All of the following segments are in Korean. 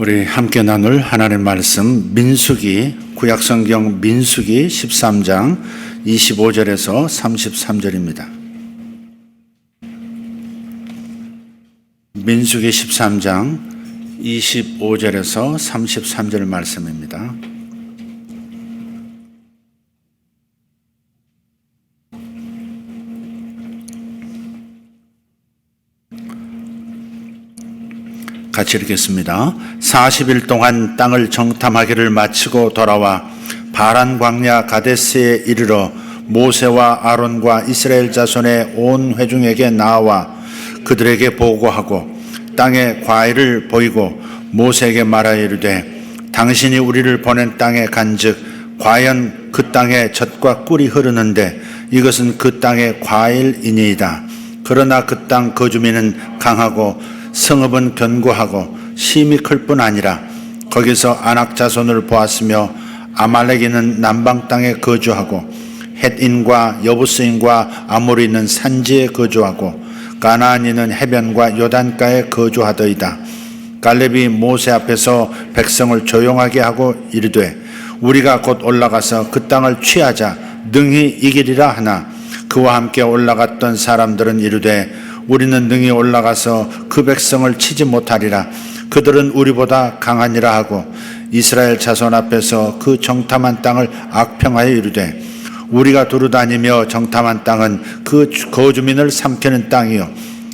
우리 함께 나눌 하나님의 말씀 민수기, 구약성경 민수기 13장 25절에서 33절입니다. 민수기 13장 25절에서 33절 말씀입니다. 같이 읽겠습니다. 40일 동안 땅을 정탐하기를 마치고 돌아와 바란 광야 가데스에 이르러 모세와 아론과 이스라엘 자손의 온 회중에게 나와 그들에게 보고하고 땅에 과일을 보이고 모세에게 말하여 이르되 당신이 우리를 보낸 땅에 간즉 과연 그 땅에 젖과 꿀이 흐르는데 이것은 그 땅의 과일이니이다. 그러나 그 땅 거주민은 강하고 성읍은 견고하고 심이 클 뿐 아니라 거기서 아낙 자손을 보았으며 아말렉인은 남방 땅에 거주하고 헷인과 여부스인과 아모리는 산지에 거주하고 가나안인은 해변과 요단가에 거주하더이다. 갈렙이 모세 앞에서 백성을 조용하게 하고 이르되 우리가 곧 올라가서 그 땅을 취하자 능히 이기리라 하나 그와 함께 올라갔던 사람들은 이르되 우리는 능히 올라가서 그 백성을 치지 못하리라. 그들은 우리보다 강하니라 하고 이스라엘 자손 앞에서 그 정탐한 땅을 악평하여 이르되 우리가 두루다니며 정탐한 땅은 그 거주민을 삼키는 땅이요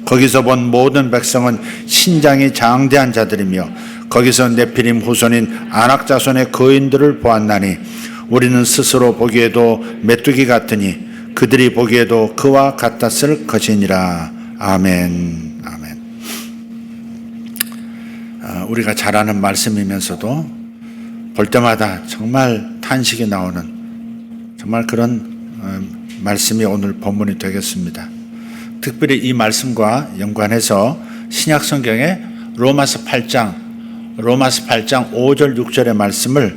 거기서 본 모든 백성은 신장이 장대한 자들이며 거기서 네피림 후손인 아낙 자손의 거인들을 보았나니 우리는 스스로 보기에도 메뚜기 같으니 그들이 보기에도 그와 같았을 것이니라. 아멘. 아멘. 우리가 잘 아는 말씀이면서도 볼 때마다 정말 탄식이 나오는 정말 그런 말씀이 오늘 본문이 되겠습니다. 특별히 이 말씀과 연관해서 신약성경의 로마서 8장 5절 6절의 말씀을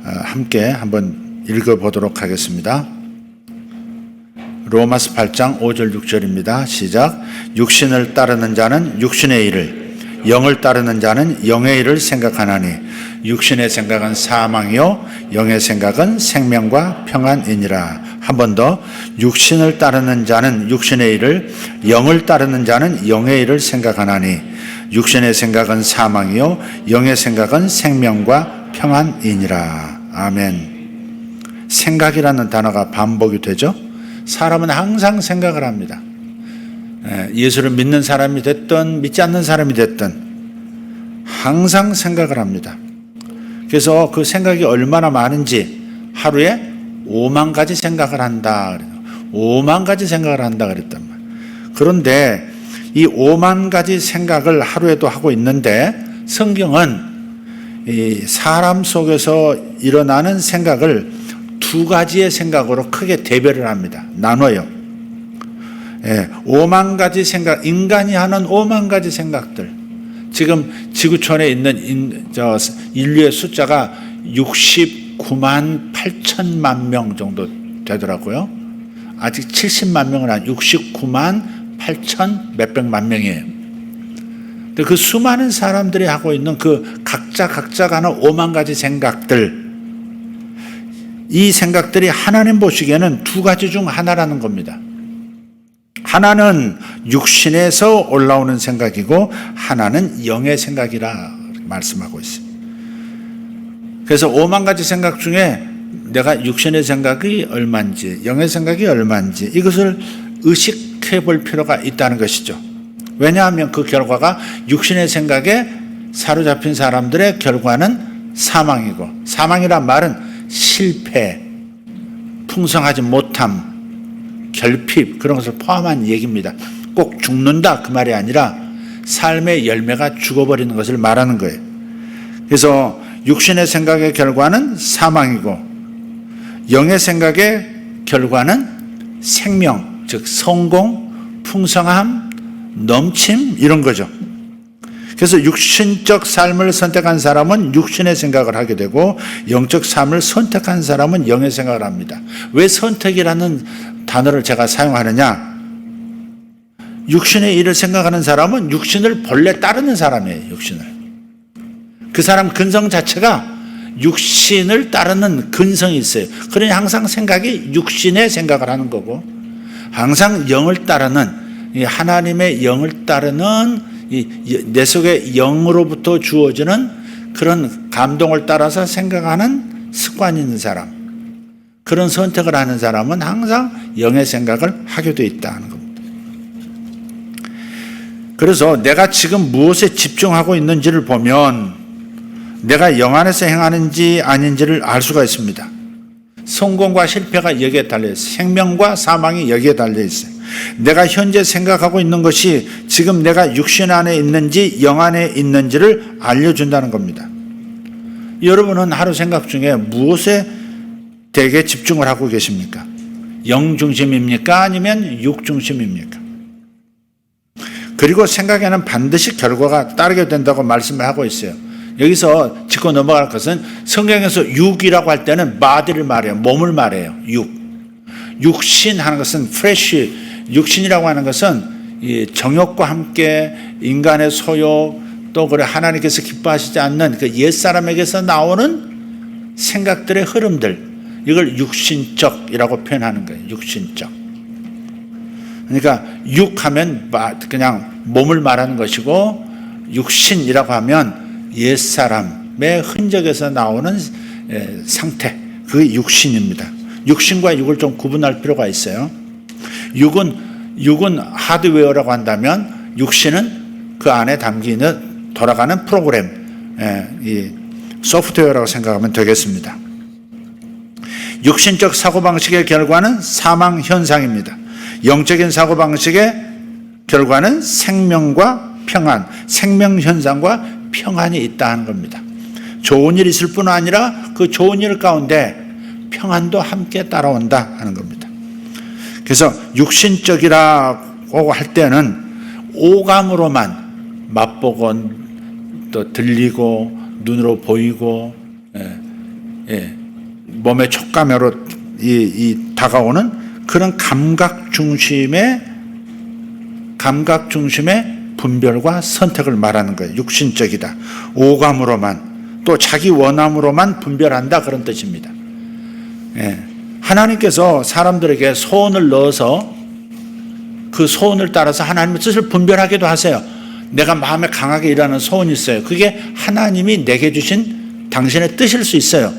함께 한번 읽어보도록 하겠습니다. 로마서 8장 5절 6절입니다. 시작. 육신을 따르는 자는 육신의 일을, 영을 따르는 자는 영의 일을 생각하나니 육신의 생각은 사망이요 영의 생각은 생명과 평안이니라. 한 번 더. 육신을 따르는 자는 육신의 일을, 영을 따르는 자는 영의 일을 생각하나니 육신의 생각은 사망이요 영의 생각은 생명과 평안이니라. 아멘. 생각이라는 단어가 반복이 되죠. 사람은 항상 생각을 합니다. 예수를 믿는 사람이 됐든 믿지 않는 사람이 됐든 항상 생각을 합니다. 그래서 그 생각이 얼마나 많은지 하루에 5만 가지 생각을 한다. 5만 가지 생각을 한다 그랬단 말이에요. 그런데 이 5만 가지 생각을 하루에도 하고 있는데 성경은 이 사람 속에서 일어나는 생각을 두 가지의 생각으로 크게 대별을 합니다. 나눠요. 5만 가지 생각, 인간이 하는 5만 가지 생각들. 지금 지구촌에 있는 인류의 숫자가 69만 8천만 명 정도 되더라고요. 아직 70만 명은 아니고 69만 8천 몇백만 명이에요. 근데 그 수많은 사람들이 하고 있는 그 각자가 하는 5만 가지 생각들, 이 생각들이 하나님 보시기에는 두 가지 중 하나라는 겁니다. 하나는 육신에서 올라오는 생각이고 하나는 영의 생각이라 말씀하고 있습니다. 그래서 5만 가지 생각 중에 내가 육신의 생각이 얼마인지 영의 생각이 얼마인지 이것을 의식해 볼 필요가 있다는 것이죠. 왜냐하면 그 결과가 육신의 생각에 사로잡힌 사람들의 결과는 사망이고, 사망이란 말은 실패, 풍성하지 못함, 결핍 그런 것을 포함한 얘기입니다. 꼭 죽는다 그 말이 아니라 삶의 열매가 죽어버리는 것을 말하는 거예요. 그래서 육신의 생각의 결과는 사망이고 영의 생각의 결과는 생명, 즉 성공, 풍성함, 넘침 이런 거죠. 그래서 육신적 삶을 선택한 사람은 육신의 생각을 하게 되고 영적 삶을 선택한 사람은 영의 생각을 합니다. 왜 선택이라는 단어를 제가 사용하느냐? 육신의 일을 생각하는 사람은 육신을 본래 따르는 사람이에요. 육신을. 그 사람 근성 자체가 육신을 따르는 근성이 있어요. 그러니 항상 생각이 육신의 생각을 하는 거고, 항상 영을 따르는, 하나님의 영을 따르는 내 속에 영으로부터 주어지는 그런 감동을 따라서 생각하는 습관이 있는 사람, 그런 선택을 하는 사람은 항상 영의 생각을 하게 돼 있다는 겁니다. 그래서 내가 지금 무엇에 집중하고 있는지를 보면 내가 영 안에서 행하는지 아닌지를 알 수가 있습니다. 성공과 실패가 여기에 달려있어요. 생명과 사망이 여기에 달려있어요. 내가 현재 생각하고 있는 것이 지금 내가 육신 안에 있는지 영 안에 있는지를 알려준다는 겁니다. 여러분은 하루 생각 중에 무엇에 되게 집중을 하고 계십니까? 영 중심입니까? 아니면 육 중심입니까? 그리고 생각에는 반드시 결과가 따르게 된다고 말씀을 하고 있어요. 여기서 짚고 넘어갈 것은 성경에서 육이라고 할 때는 body를 말해요. 몸을 말해요. 육신 하는 것은 flesh, 육신이라고 하는 것은 이 정욕과 함께 인간의 소욕, 또 그래 하나님께서 기뻐하시지 않는 그 옛사람에게서 나오는 생각들의 흐름들, 이걸 육신적이라고 표현하는 거예요. 육신적. 그러니까 육하면 그냥 몸을 말하는 것이고, 육신이라고 하면 옛사람의 흔적에서 나오는 상태, 그게 육신입니다. 육신과 육을 좀 구분할 필요가 있어요. 육은 하드웨어라고 한다면, 육신은 그 안에 담기는 돌아가는 프로그램, 이 소프트웨어라고 생각하면 되겠습니다. 육신적 사고방식의 결과는 사망 현상입니다. 영적인 사고방식의 결과는 생명과 평안, 생명 현상과 평안이 있다는 겁니다. 좋은 일이 있을 뿐 아니라 그 좋은 일 가운데 평안도 함께 따라온다 하는 겁니다. 그래서 육신적이라고 할 때는 오감으로만 맛보고 또 들리고 눈으로 보이고 몸의 촉감으로 다가오는 그런 감각 중심의 분별과 선택을 말하는 거예요. 육신적이다. 오감으로만, 또 자기 원함으로만 분별한다, 그런 뜻입니다. 하나님께서 사람들에게 소원을 넣어서 그 소원을 따라서 하나님의 뜻을 분별하기도 하세요. 내가 마음에 강하게 일하는 소원이 있어요. 그게 하나님이 내게 주신 당신의 뜻일 수 있어요.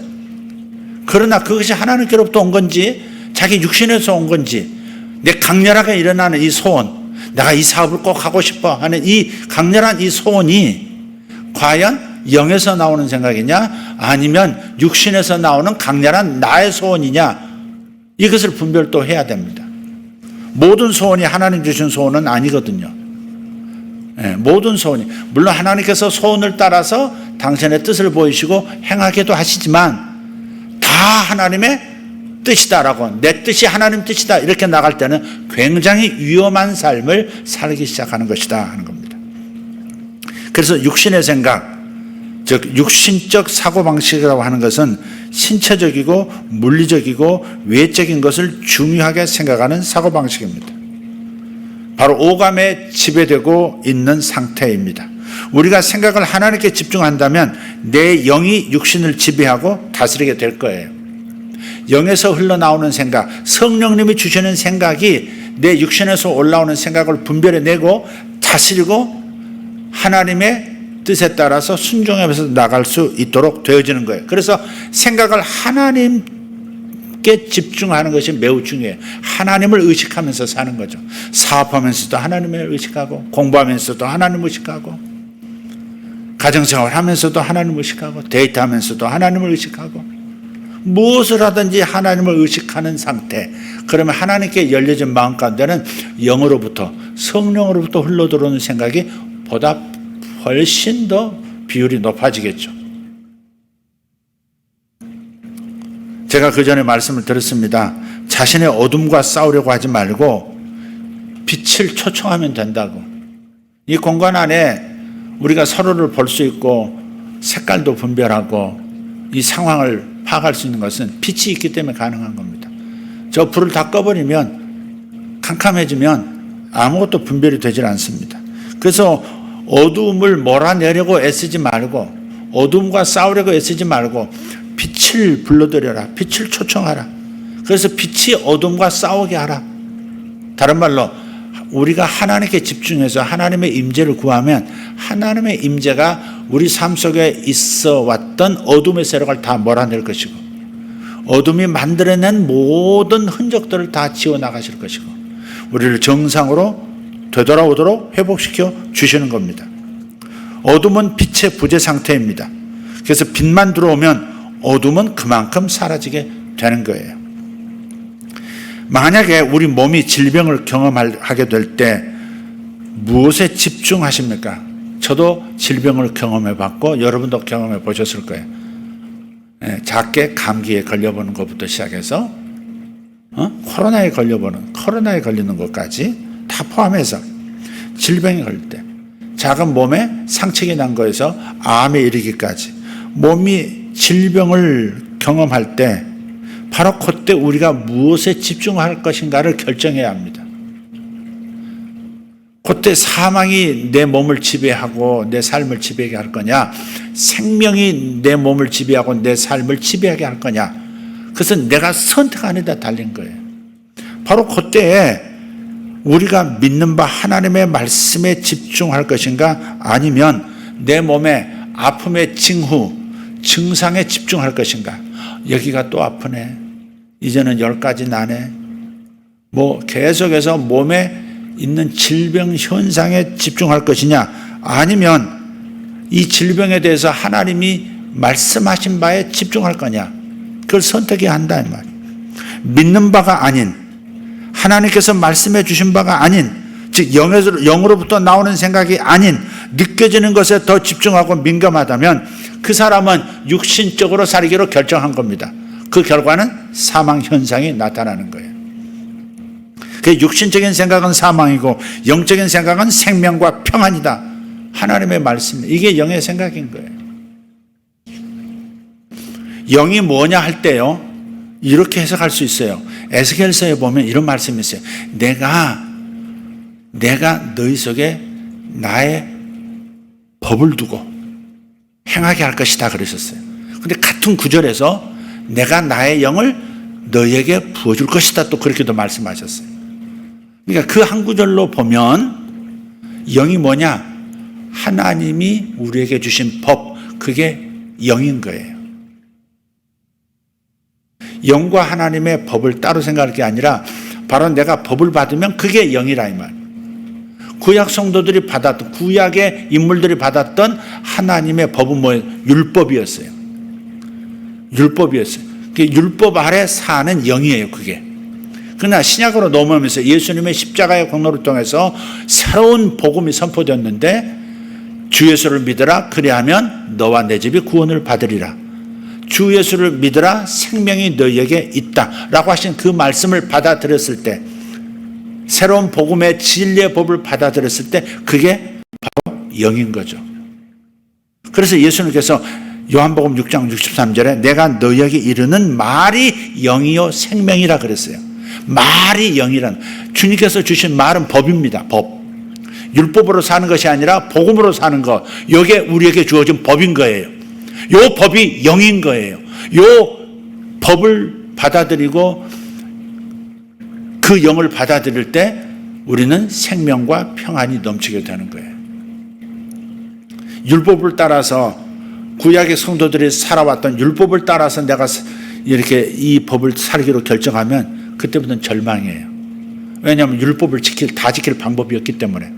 그러나 그것이 하나님께로부터 온 건지 자기 육신에서 온 건지, 내 강렬하게 일어나는 이 소원, 내가 이 사업을 꼭 하고 싶어 하는 이 강렬한 이 소원이 과연 영에서 나오는 생각이냐, 아니면 육신에서 나오는 강렬한 나의 소원이냐, 이것을 분별 또 해야 됩니다. 모든 소원이 하나님 주신 소원은 아니거든요. 모든 소원이, 물론 하나님께서 소원을 따라서 당신의 뜻을 보이시고 행하기도 하시지만 다 하나님의 뜻이다라고, 내 뜻이 하나님 뜻이다 이렇게 나갈 때는 굉장히 위험한 삶을 살기 시작하는 것이다 하는 겁니다. 그래서 육신의 생각, 즉 육신적 사고방식이라고 하는 것은 신체적이고 물리적이고 외적인 것을 중요하게 생각하는 사고방식입니다. 바로 오감에 지배되고 있는 상태입니다. 우리가 생각을 하나님께 집중한다면 내 영이 육신을 지배하고 다스리게 될 거예요. 영에서 흘러나오는 생각, 성령님이 주시는 생각이 내 육신에서 올라오는 생각을 분별해내고 다스리고 하나님의 뜻에 따라서 순종하면서 나갈 수 있도록 되어지는 거예요. 그래서 생각을 하나님께 집중하는 것이 매우 중요해요. 하나님을 의식하면서 사는 거죠. 사업하면서도 하나님을 의식하고, 공부하면서도 하나님을 의식하고, 가정생활 하면서도 하나님을 의식하고, 데이트하면서도 하나님을 의식하고, 무엇을 하든지 하나님을 의식하는 상태. 그러면 하나님께 열려진 마음 가운데는 영으로부터, 성령으로부터 흘러들어오는 생각이 보다 훨씬 더 비율이 높아지겠죠. 제가 그 전에 말씀을 드렸습니다. 자신의 어둠과 싸우려고 하지 말고 빛을 초청하면 된다고. 이 공간 안에 우리가 서로를 볼 수 있고 색깔도 분별하고 이 상황을 파악할 수 있는 것은 빛이 있기 때문에 가능한 겁니다. 저 불을 다 꺼버리면, 캄캄해지면 아무것도 분별이 되질 않습니다. 그래서 어두움을 몰아내려고 애쓰지 말고 어둠과 싸우려고 애쓰지 말고 빛을 불러들여라. 빛을 초청하라. 그래서 빛이 어둠과 싸우게 하라. 다른 말로 우리가 하나님께 집중해서 하나님의 임재를 구하면 하나님의 임재가 우리 삶 속에 있어 왔던 어둠의 세력을 다 몰아낼 것이고 어둠이 만들어낸 모든 흔적들을 다 지워나가실 것이고 우리를 정상으로 되돌아오도록 회복시켜 주시는 겁니다. 어둠은 빛의 부재 상태입니다. 그래서 빛만 들어오면 어둠은 그만큼 사라지게 되는 거예요. 만약에 우리 몸이 질병을 경험하게 될 때 무엇에 집중하십니까? 저도 질병을 경험해 봤고 여러분도 경험해 보셨을 거예요. 작게 감기에 걸려보는 것부터 시작해서 코로나에 걸리는 것까지 다 포함해서 질병에 걸릴 때 작은 몸에 상처가 난 거에서 암에 이르기까지 몸이 질병을 경험할 때 바로 그때 우리가 무엇에 집중할 것인가를 결정해야 합니다. 그때 사망이 내 몸을 지배하고 내 삶을 지배하게 할 거냐, 생명이 내 몸을 지배하고 내 삶을 지배하게 할 거냐, 그것은 내가 선택하는 데 달린 거예요. 바로 그때에 우리가 믿는 바 하나님의 말씀에 집중할 것인가, 아니면 내 몸의 아픔의 징후, 증상에 집중할 것인가. 여기가 또 아프네, 이제는 10가지 나네, 계속해서 몸에 있는 질병 현상에 집중할 것이냐, 아니면 이 질병에 대해서 하나님이 말씀하신 바에 집중할 거냐, 그걸 선택해야 한다 이 말이에요. 믿는 바가 아닌, 하나님께서 말씀해 주신 바가 아닌, 즉 영으로부터 나오는 생각이 아닌 느껴지는 것에 더 집중하고 민감하다면 그 사람은 육신적으로 살기로 결정한 겁니다. 그 결과는 사망 현상이 나타나는 거예요. 그 육신적인 생각은 사망이고 영적인 생각은 생명과 평안이다. 하나님의 말씀, 이게 영의 생각인 거예요. 영이 뭐냐 할 때요, 이렇게 해석할 수 있어요. 에스겔서에 보면 이런 말씀이 있어요. 내가 너희 속에 나의 법을 두고 행하게 할 것이다 그러셨어요. 근데 같은 구절에서 내가 나의 영을 너희에게 부어줄 것이다 또 그렇게도 말씀하셨어요. 그러니까 그 한 구절로 보면 영이 뭐냐? 하나님이 우리에게 주신 법, 그게 영인 거예요. 영과 하나님의 법을 따로 생각할 게 아니라 바로 내가 법을 받으면 그게 영이라 이 말. 구약 성도들이 받았던, 구약의 인물들이 받았던 하나님의 법은 뭐예요? 율법이었어요. 율법이었어요. 율법 아래 사는 영이에요, 그게. 그러나 신약으로 넘어오면서 예수님의 십자가의 공로를 통해서 새로운 복음이 선포되었는데, 주 예수를 믿으라, 그리하면 너와 내 집이 구원을 받으리라. 주 예수를 믿으라, 생명이 너희에게 있다 라고 하신 그 말씀을 받아들였을 때, 새로운 복음의 진리의 법을 받아들였을 때 그게 바로 영인 거죠. 그래서 예수님께서 요한복음 6장 63절에 내가 너희에게 이르는 말이 영이요 생명이라 그랬어요. 말이 영이란, 주님께서 주신 말은 법입니다. 법. 율법으로 사는 것이 아니라 복음으로 사는 것, 이게 우리에게 주어진 법인 거예요. 요 법이 영인 거예요. 요 법을 받아들이고 그 영을 받아들일 때 우리는 생명과 평안이 넘치게 되는 거예요. 율법을 따라서, 구약의 성도들이 살아왔던 율법을 따라서 내가 이렇게 이 법을 살기로 결정하면 그때부터는 절망이에요. 왜냐하면 율법을 다 지킬 방법이 없기 때문에.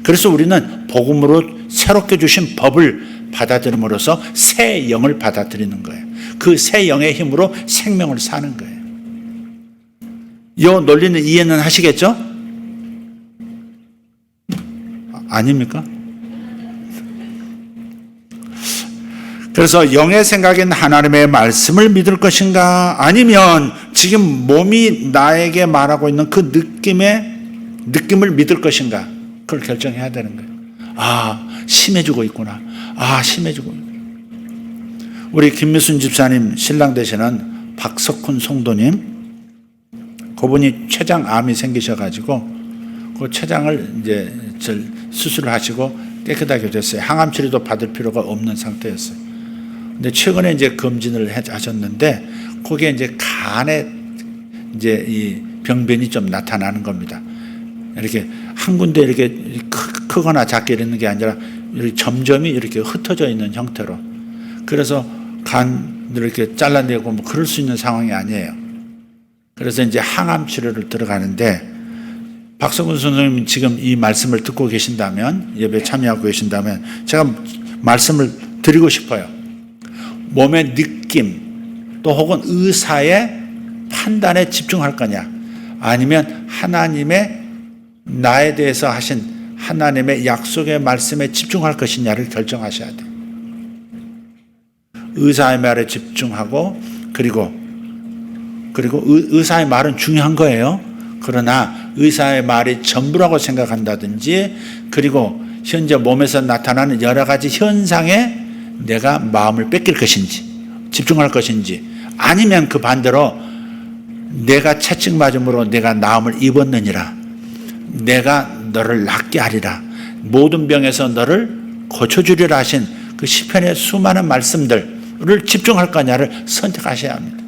그래서 우리는 복음으로 새롭게 주신 법을 받아들임으로써 새 영을 받아들이는 거예요. 그 새 영의 힘으로 생명을 사는 거예요. 이 논리는 이해는 하시겠죠? 아닙니까? 그래서 영의 생각인 하나님의 말씀을 믿을 것인가, 아니면 지금 몸이 나에게 말하고 있는 그 느낌을 믿을 것인가, 그걸 결정해야 되는 거예요. 심해지고 있구나. 심해지고 있구나. 우리 김미순 집사님 신랑 되시는 박석훈 성도님, 그분이 췌장암이 생기셔가지고 그 췌장을 이제 수술을 하시고 깨끗하게 됐어요. 항암 치료도 받을 필요가 없는 상태였어요. 근데 최근에 이제 검진을 하셨는데 거기에 이제 간에 이제 이 병변이 좀 나타나는 겁니다. 이렇게 한 군데 이렇게 크거나 작게 있는 게 아니라 이렇게 점점이 이렇게 흩어져 있는 형태로. 그래서 간을 이렇게 잘라내고 뭐 그럴 수 있는 상황이 아니에요. 그래서 이제 항암 치료를 들어가는데 박성근 선생님 지금 이 말씀을 듣고 계신다면, 예배 참여하고 계신다면 제가 말씀을 드리고 싶어요. 몸의 느낌 또 혹은 의사의 판단에 집중할 거냐, 아니면 하나님의 나에 대해서 하신 하나님의 약속의 말씀에 집중할 것이냐를 결정하셔야 돼요. 의사의 말에 집중하고 그리고 의사의 말은 중요한 거예요. 그러나 의사의 말이 전부라고 생각한다든지, 그리고 현재 몸에서 나타나는 여러 가지 현상에 내가 마음을 뺏길 것인지 집중할 것인지, 아니면 그 반대로 내가 채찍 맞음으로 내가 나음을 입었느니라, 내가 너를 낫게 하리라, 모든 병에서 너를 고쳐주리라 하신 그 시편의 수많은 말씀들을 집중할 거냐를 선택하셔야 합니다.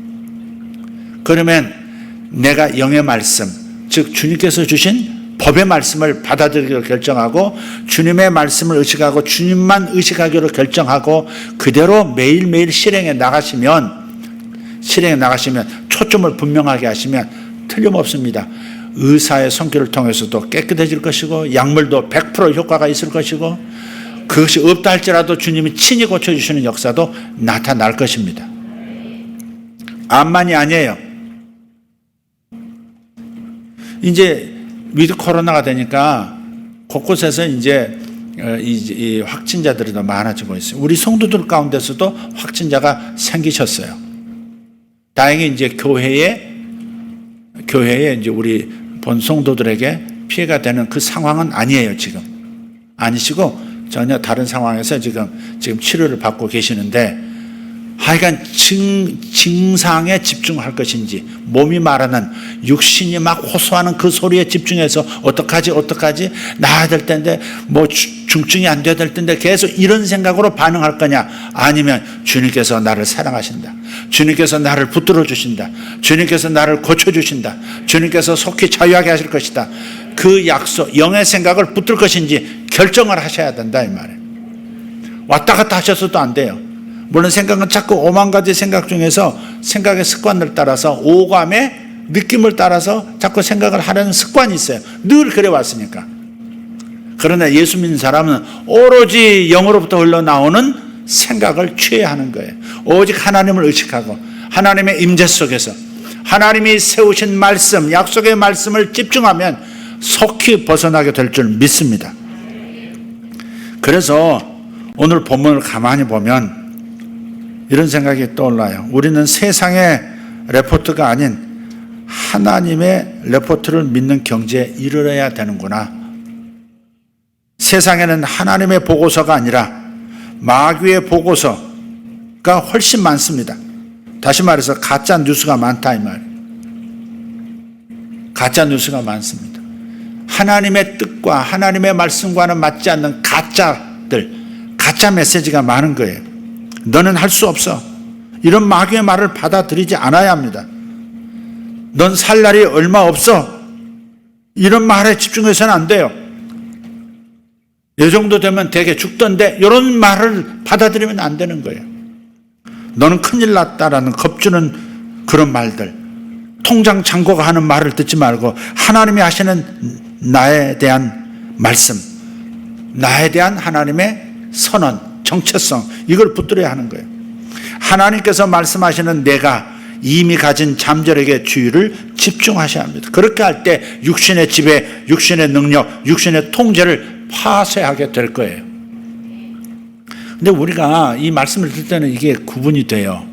그러면 내가 영의 말씀, 즉 주님께서 주신 법의 말씀을 받아들이기로 결정하고, 주님의 말씀을 의식하고 주님만 의식하기로 결정하고 그대로 매일매일 실행해 나가시면 초점을 분명하게 하시면 틀림없습니다. 의사의 손길을 통해서도 깨끗해질 것이고 약물도 100% 효과가 있을 것이고, 그것이 없다 할지라도 주님이 친히 고쳐주시는 역사도 나타날 것입니다. 암만이 아니에요. 이제 위드 코로나가 되니까 곳곳에서 이제 이 확진자들이 더 많아지고 있어요. 우리 성도들 가운데서도 확진자가 생기셨어요. 다행히 이제 교회에 이제 우리 본 성도들에게 피해가 되는 그 상황은 아니에요. 지금 아니시고 전혀 다른 상황에서 지금 치료를 받고 계시는데, 하여간 증상에 집중할 것인지, 몸이 말하는 육신이 막 호소하는 그 소리에 집중해서 어떡하지 나아야 될 텐데, 뭐 중증이 안 돼야 될 텐데 계속 이런 생각으로 반응할 거냐, 아니면 주님께서 나를 사랑하신다, 주님께서 나를 붙들어 주신다, 주님께서 나를 고쳐 주신다, 주님께서 속히 자유하게 하실 것이다, 그 약속 영의 생각을 붙들 것인지 결정을 하셔야 된다 이 말이에요. 왔다 갔다 하셔서도 안 돼요. 물론 생각은 자꾸 5만 가지 생각 중에서 생각의 습관을 따라서, 오감의 느낌을 따라서 자꾸 생각을 하려는 습관이 있어요. 늘 그래 왔으니까. 그러나 예수 믿는 사람은 오로지 영으로부터 흘러나오는 생각을 취해야 하는 거예요. 오직 하나님을 의식하고 하나님의 임재 속에서 하나님이 세우신 말씀, 약속의 말씀을 집중하면 속히 벗어나게 될 줄 믿습니다. 그래서 오늘 본문을 가만히 보면 이런 생각이 떠올라요. 우리는 세상의 레포트가 아닌 하나님의 레포트를 믿는 경지에 이르러야 되는구나. 세상에는 하나님의 보고서가 아니라 마귀의 보고서가 훨씬 많습니다. 다시 말해서 가짜 뉴스가 많다 이 말이에요. 가짜 뉴스가 많습니다. 하나님의 뜻과 하나님의 말씀과는 맞지 않는 가짜 메시지가 많은 거예요. 너는 할 수 없어, 이런 마귀의 말을 받아들이지 않아야 합니다. 넌 살 날이 얼마 없어, 이런 말에 집중해서는 안 돼요. 이 정도 되면 되게 죽던데, 이런 말을 받아들이면 안 되는 거예요. 너는 큰일 났다라는 겁주는 그런 말들, 통장 잔고가 하는 말을 듣지 말고 하나님이 하시는 나에 대한 말씀, 나에 대한 하나님의 선언, 정체성, 이걸 붙들어야 하는 거예요. 하나님께서 말씀하시는 내가 이미 가진 잠재력의 주의를 집중하셔야 합니다. 그렇게 할 때 육신의 지배, 육신의 능력, 육신의 통제를 파쇄하게 될 거예요. 근데 우리가 이 말씀을 들을 때는 이게 구분이 돼요.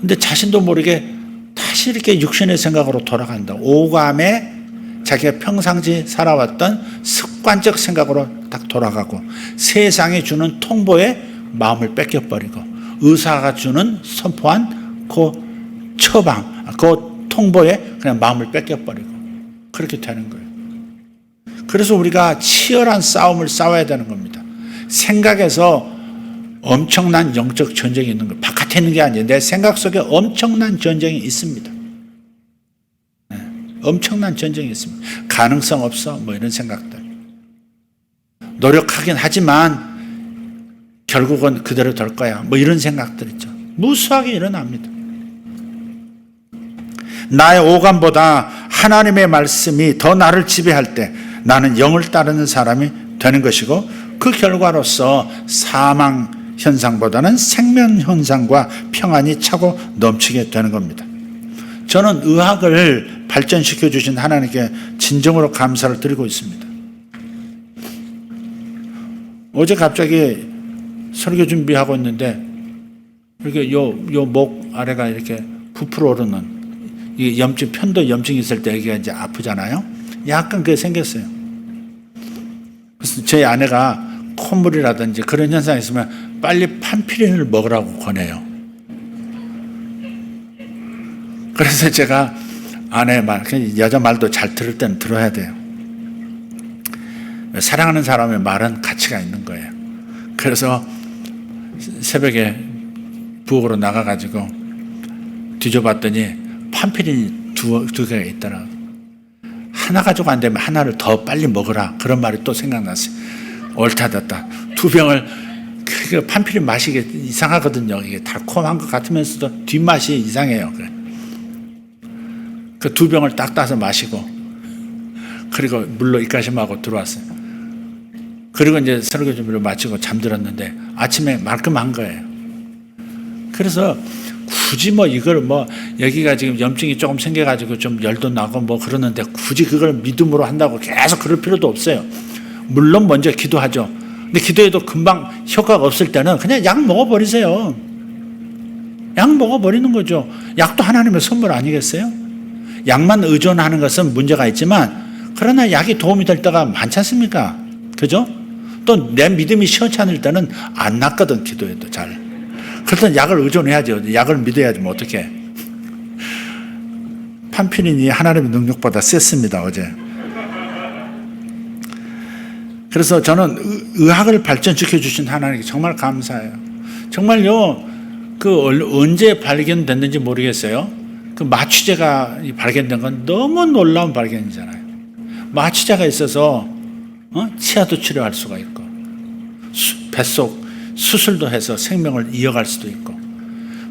근데 자신도 모르게 다시 이렇게 육신의 생각으로 돌아간다. 오감에 자기가 평상시 살아왔던 습관적 생각으로 딱 돌아가고, 세상이 주는 통보에 마음을 뺏겨버리고, 의사가 주는 선포한 그 처방, 그 통보에 그냥 마음을 뺏겨버리고, 그렇게 되는 거예요. 그래서 우리가 치열한 싸움을 싸워야 되는 겁니다. 생각에서 엄청난 영적 전쟁이 있는 거예요. 바깥에 있는 게 아니에요. 내 생각 속에 엄청난 전쟁이 있습니다. 엄청난 전쟁이 있습니다. 가능성 없어 뭐 이런 생각들. 노력하긴 하지만 결국은 그대로 될 거야 뭐 이런 생각들 있죠. 무수하게 일어납니다. 나의 오감보다 하나님의 말씀이 더 나를 지배할 때 나는 영을 따르는 사람이 되는 것이고, 그 결과로서 사망 현상보다는 생명 현상과 평안이 차고 넘치게 되는 겁니다. 저는 의학을 발전시켜 주신 하나님께 진정으로 감사를 드리고 있습니다. 어제 갑자기 설교 준비하고 있는데 이렇게 요 목 아래가 이렇게 부풀어 오르는 이 염증, 편도 염증이 있을 때 여기가 이제 아프잖아요. 약간 그게 생겼어요. 그래서 제 아내가 콧물이라든지 그런 현상이 있으면 빨리 판피린을 먹으라고 권해요. 그래서 제가 아내 말, 여자 말도 잘 들을 때는 들어야 돼요. 사랑하는 사람의 말은 가치가 있는 거예요. 그래서 새벽에 부엌으로 나가가지고 뒤져봤더니 판피린이 두 개가 있더라고요. 하나 가지고 안 되면 하나를 더 빨리 먹으라, 그런 말이 또 생각났어요. 옳다졌다. 두 병을, 그 판피린 맛이 이상하거든요. 이게 달콤한 것 같으면서도 뒷맛이 이상해요. 그 두 병을 딱 따서 마시고, 그리고 물로 입가심하고 들어왔어요. 그리고 이제 설교 준비를 마치고 잠들었는데 아침에 말끔한 거예요. 그래서 굳이 뭐 이걸 뭐 여기가 지금 염증이 조금 생겨가지고 좀 열도 나고 뭐 그러는데 굳이 그걸 믿음으로 한다고 계속 그럴 필요도 없어요. 물론 먼저 기도하죠. 근데 기도해도 금방 효과가 없을 때는 그냥 약 먹어버리세요. 약 먹어버리는 거죠. 약도 하나님의 선물 아니겠어요? 약만 의존하는 것은 문제가 있지만, 그러나 약이 도움이 될 때가 많지 않습니까? 그죠? 또 내 믿음이 시원치 않을 때는 안 낫거든, 기도해도 잘. 그럴 땐 약을 의존해야죠. 약을 믿어야지 뭐 어떡해. 판피린이 하나님의 능력보다 셌습니다, 어제. 그래서 저는 의학을 발전시켜 주신 하나님께 정말 감사해요. 정말요, 그 언제 발견됐는지 모르겠어요. 그 마취제가 발견된 건 너무 놀라운 발견이잖아요. 마취제가 있어서 치아도 치료할 수가 있고, 뱃속 수술도 해서 생명을 이어갈 수도 있고,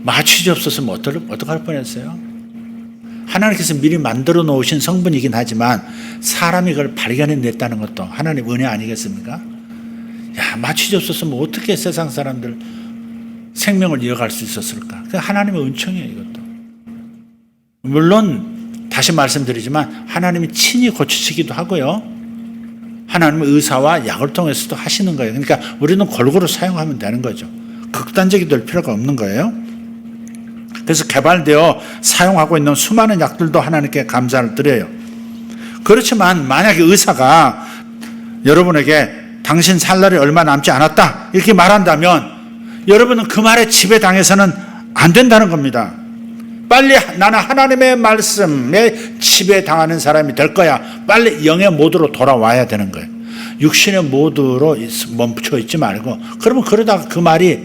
마취제 없었으면 어떡할 뻔했어요? 하나님께서 미리 만들어 놓으신 성분이긴 하지만 사람이 그걸 발견해냈다는 것도 하나님 은혜 아니겠습니까? 야, 마취제 없었으면 어떻게 세상 사람들 생명을 이어갈 수 있었을까? 그 하나님의 은총이에요, 이것도. 물론 다시 말씀드리지만 하나님이 친히 고치시기도 하고요, 하나님의 의사와 약을 통해서도 하시는 거예요. 그러니까 우리는 골고루 사용하면 되는 거죠. 극단적이 될 필요가 없는 거예요. 그래서 개발되어 사용하고 있는 수많은 약들도 하나님께 감사를 드려요. 그렇지만 만약에 의사가 여러분에게 당신 살 날이 얼마 남지 않았다 이렇게 말한다면 여러분은 그 말에 지배당해서는 안 된다는 겁니다. 빨리 나는 하나님의 말씀에 지배당하는 사람이 될 거야. 빨리 영의 모드로 돌아와야 되는 거예요. 육신의 모드로 멈춰 있지 말고, 그러면 그러다가 그 말이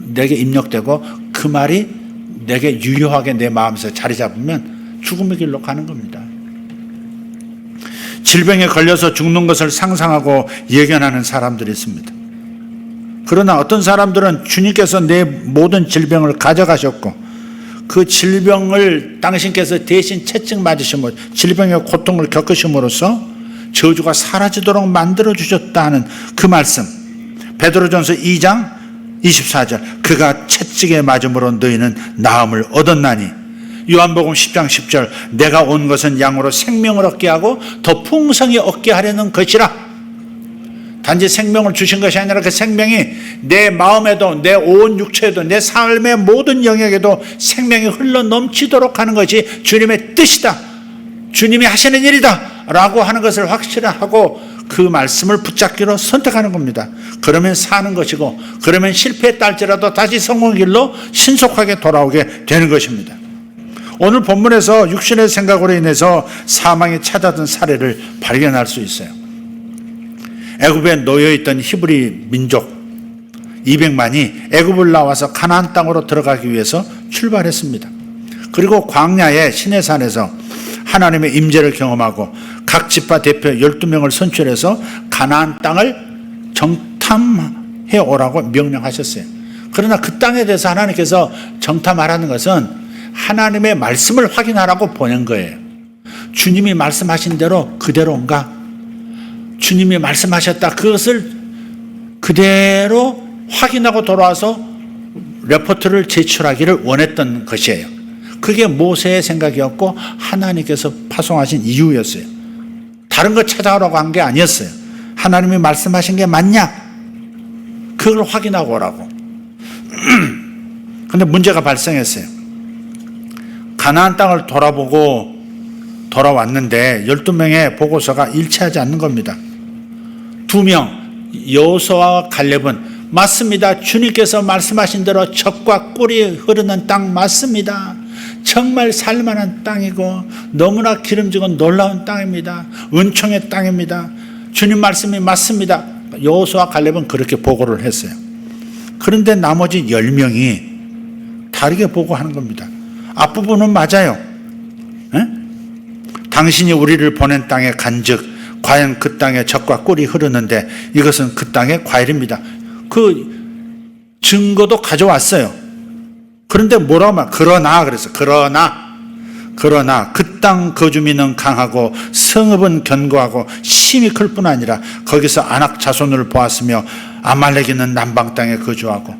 내게 입력되고 그 말이 내게 유효하게 내 마음에서 자리 잡으면 죽음의 길로 가는 겁니다. 질병에 걸려서 죽는 것을 상상하고 예견하는 사람들이 있습니다. 그러나 어떤 사람들은 주님께서 내 모든 질병을 가져가셨고 그 질병을 당신께서 대신 채찍 맞으심으로 질병의 고통을 겪으심으로써 저주가 사라지도록 만들어주셨다는 그 말씀, 베드로전서 2장 24절, 그가 채찍에 맞음으로 너희는 나음을 얻었나니, 요한복음 10장 10절, 내가 온 것은 양으로 생명을 얻게 하고 더 풍성히 얻게 하려는 것이라. 단지 생명을 주신 것이 아니라 그 생명이 내 마음에도 내 온 육체에도 내 삶의 모든 영역에도 생명이 흘러 넘치도록 하는 것이 주님의 뜻이다, 주님이 하시는 일이다 라고 하는 것을 확실하고 그 말씀을 붙잡기로 선택하는 겁니다. 그러면 사는 것이고, 그러면 실패했다 할지라도 다시 성공의 길로 신속하게 돌아오게 되는 것입니다. 오늘 본문에서 육신의 생각으로 인해서 사망이 찾아든 사례를 발견할 수 있어요. 애굽에 놓여있던 히브리 민족, 200만이 애굽을 나와서 가나안 땅으로 들어가기 위해서 출발했습니다. 그리고 광야의 시내산에서 하나님의 임재를 경험하고 각 지파 대표 12명을 선출해서 가나안 땅을 정탐해 오라고 명령하셨어요. 그러나 그 땅에 대해서 하나님께서 정탐하라는 것은 하나님의 말씀을 확인하라고 보낸 거예요. 주님이 말씀하신 대로 그대로인가? 주님이 말씀하셨다. 그것을 그대로 확인하고 돌아와서 레포트를 제출하기를 원했던 것이에요. 그게 모세의 생각이었고 하나님께서 파송하신 이유였어요. 다른 거 찾아오라고 한 게 아니었어요. 하나님이 말씀하신 게 맞냐? 그걸 확인하고 오라고. 그런데 문제가 발생했어요. 가나안 땅을 돌아보고 돌아왔는데 12명의 보고서가 일치하지 않는 겁니다. 2명 여호수아와 갈렙은 맞습니다. 주님께서 말씀하신 대로 젖과 꿀이 흐르는 땅 맞습니다. 정말 살만한 땅이고 너무나 기름지고 놀라운 땅입니다. 은총의 땅입니다. 주님 말씀이 맞습니다. 여호수아와 갈렙은 그렇게 보고를 했어요. 그런데 나머지 10명이 다르게 보고하는 겁니다. 앞부분은 맞아요. 당신이 우리를 보낸 땅에 간즉 과연 그 땅에 젖과 꿀이 흐르는데 이것은 그 땅의 과일입니다. 그 증거도 가져왔어요. 그런데 뭐라고 말? 그러나 그 땅 거주민은 강하고 성읍은 견고하고 심히 클 뿐 아니라 거기서 아낙 자손을 보았으며 아말렉인은 남방 땅에 거주하고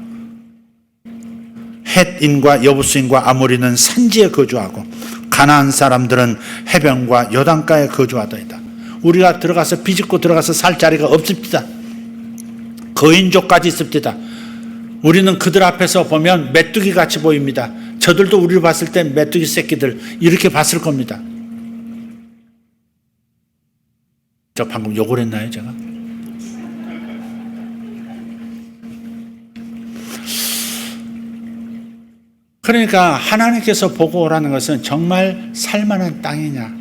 헷인과 여부스인과 아모리는 산지에 거주하고 가나안 사람들은 해변과 요단가에 거주하더이다. 우리가 들어가서 비집고 들어가서 살 자리가 없습니다. 거인족까지 있습니다. 우리는 그들 앞에서 보면 메뚜기 같이 보입니다. 저들도 우리를 봤을 때 메뚜기 새끼들 이렇게 봤을 겁니다. 저 방금 욕을 했나요 제가? 그러니까 하나님께서 보고 오라는 것은 정말 살만한 땅이냐,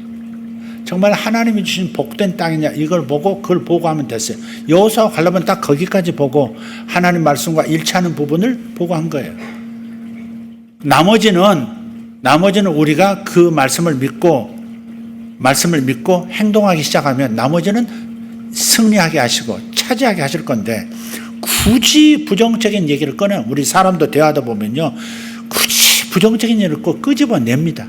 정말 하나님이 주신 복된 땅이냐, 이걸 보고 그걸 보고하면 됐어요. 여호수아와 갈렙은 딱 거기까지 보고 하나님 말씀과 일치하는 부분을 보고한 거예요. 나머지는 우리가 그 말씀을 믿고 행동하기 시작하면 나머지는 승리하게 하시고 차지하게 하실 건데, 굳이 부정적인 얘기를 꺼내. 우리 사람도 대화하다 보면요, 굳이 부정적인 얘기를 꼭 끄집어냅니다.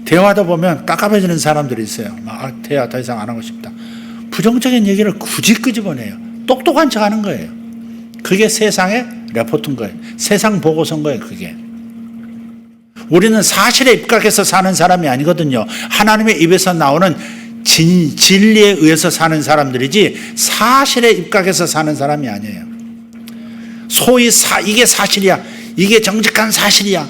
대화하다 보면 깝깝해지는 사람들이 있어요. 대화 더 이상 안 하고 싶다. 부정적인 얘기를 굳이 끄집어내요. 똑똑한 척 하는 거예요. 그게 세상의 레포트인 거예요. 세상 보고서인 거예요. 그게. 우리는 사실에 입각해서 사는 사람이 아니거든요. 하나님의 입에서 나오는 진리에 의해서 사는 사람들이지 사실에 입각해서 사는 사람이 아니에요. 소위 이게 사실이야, 이게 정직한 사실이야,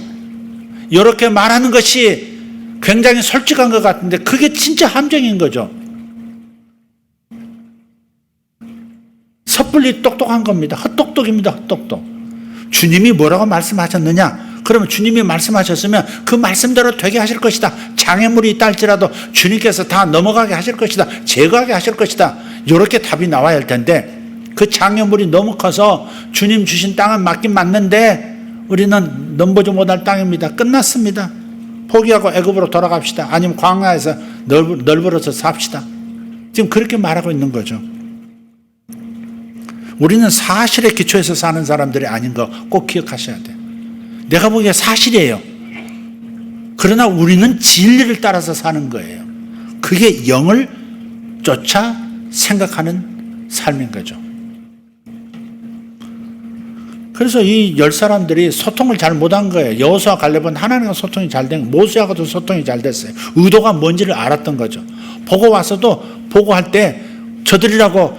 이렇게 말하는 것이 굉장히 솔직한 것 같은데 그게 진짜 함정인 거죠. 섣불리 똑똑한 겁니다. 헛똑똑입니다. 헛똑똑. 주님이 뭐라고 말씀하셨느냐? 그러면 주님이 말씀하셨으면 그 말씀대로 되게 하실 것이다. 장애물이 있다 할지라도 주님께서 다 넘어가게 하실 것이다. 제거하게 하실 것이다. 이렇게 답이 나와야 할 텐데, 그 장애물이 너무 커서 주님 주신 땅은 맞긴 맞는데 우리는 넘보지 못할 땅입니다. 끝났습니다. 포기하고 애굽으로 돌아갑시다. 아니면 광야에서 널브러져 삽시다. 지금 그렇게 말하고 있는 거죠. 우리는 사실에 기초해서 사는 사람들이 아닌 거 꼭 기억하셔야 돼요. 내가 보기에 사실이에요. 그러나 우리는 진리를 따라서 사는 거예요. 그게 영을 쫓아 생각하는 삶인 거죠. 그래서 이 10사람들이 소통을 잘 못한 거예요. 여호수아 갈렙은 하나님과 소통이 잘 된, 모세하고도 소통이 잘 됐어요. 의도가 뭔지를 알았던 거죠. 보고 와서도 보고할 때 저들이라고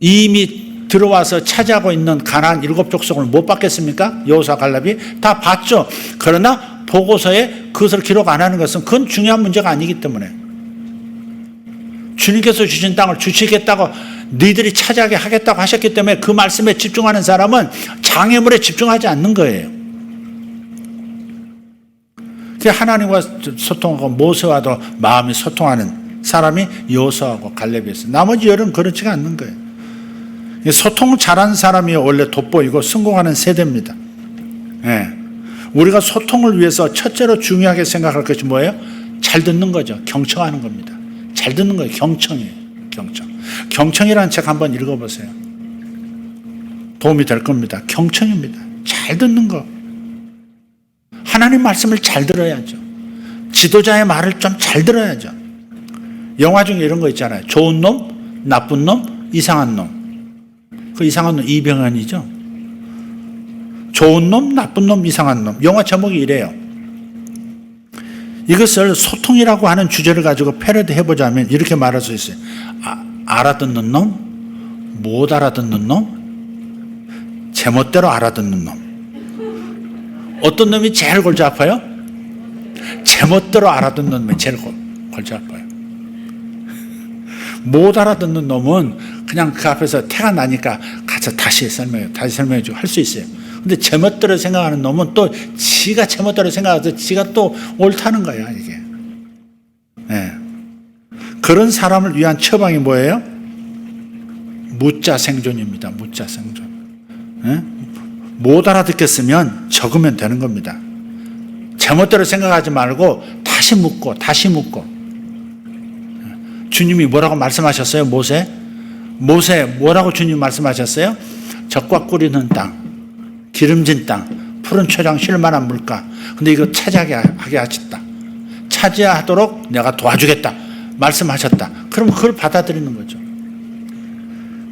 이미 들어와서 차지하고 있는 가나안 7족속을 못 받겠습니까? 여호수아 갈렙이 다 봤죠. 그러나 보고서에 그것을 기록 안 하는 것은 그건 중요한 문제가 아니기 때문에, 주님께서 주신 땅을 주시겠다고 너희들이 차지하게 하겠다고 하셨기 때문에 그 말씀에 집중하는 사람은 장애물에 집중하지 않는 거예요. 하나님과 소통하고 모세와도 마음이 소통하는 사람이 여호수아하고 갈렙이었어요. 나머지 열은 그렇지가 않는 거예요. 소통 잘하는 사람이 원래 돋보이고 성공하는 세대입니다. 예. 우리가 소통을 위해서 첫째로 중요하게 생각할 것이 뭐예요? 잘 듣는 거죠. 경청하는 겁니다. 잘 듣는 거예요. 경청이에요. 경청. 경청이라는 책 한번 읽어보세요. 도움이 될 겁니다. 경청입니다. 잘 듣는 거. 하나님 말씀을 잘 들어야죠. 지도자의 말을 좀 잘 들어야죠. 영화 중에 이런 거 있잖아요. 좋은 놈, 나쁜 놈, 이상한 놈. 그 이상한 놈 이병헌이죠. 좋은 놈, 나쁜 놈, 이상한 놈. 영화 제목이 이래요. 이것을 소통이라고 하는 주제를 가지고 패러디 해보자면 이렇게 말할 수 있어요. 알아듣는 놈, 못 알아듣는 놈, 제멋대로 알아듣는 놈. 어떤 놈이 제일 골치 아파요? 제멋대로 알아듣는 놈이 제일 골치 아파요. 못 알아듣는 놈은 그냥 그 앞에서 태가 나니까 가서 다시 설명해 주고 할 수 있어요. 근데 제멋대로 생각하는 놈은 또 지가 제멋대로 생각해서 지가 또 옳다는 거야, 이게. 네. 그런 사람을 위한 처방이 뭐예요? 무자 생존입니다. 무자 생존. 네? 못 알아듣겠으면 적으면 되는 겁니다. 제멋대로 생각하지 말고 다시 묻고 주님이 뭐라고 말씀하셨어요? 모세 뭐라고 주님이 말씀하셨어요? 적과 꿀이는 땅, 기름진 땅, 푸른 초장 쉴 만한 물가. 근데 이거 차지하게 하셨다. 차지하도록 내가 도와주겠다 말씀하셨다. 그럼 그걸 받아들이는 거죠.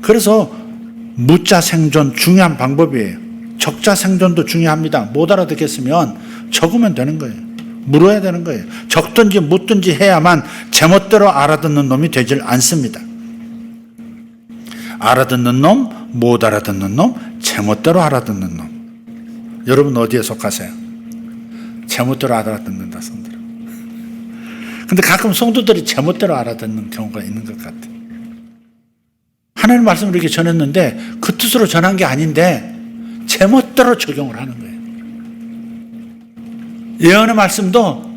그래서 무자 생존 중요한 방법이에요. 적자 생존도 중요합니다. 못 알아듣겠으면 적으면 되는 거예요. 물어야 되는 거예요. 적든지 묻든지 해야만 제멋대로 알아듣는 놈이 되질 않습니다. 알아듣는 놈, 못 알아듣는 놈, 제멋대로 알아듣는 놈. 여러분 어디에 속하세요? 제멋대로 알아듣는다 성도들. 근데 가끔 성도들이 제멋대로 알아듣는 경우가 있는 것 같아요. 하나님 말씀을 이렇게 전했는데 그 뜻으로 전한 게 아닌데 제멋대로 적용을 하는 거예요. 예언의 말씀도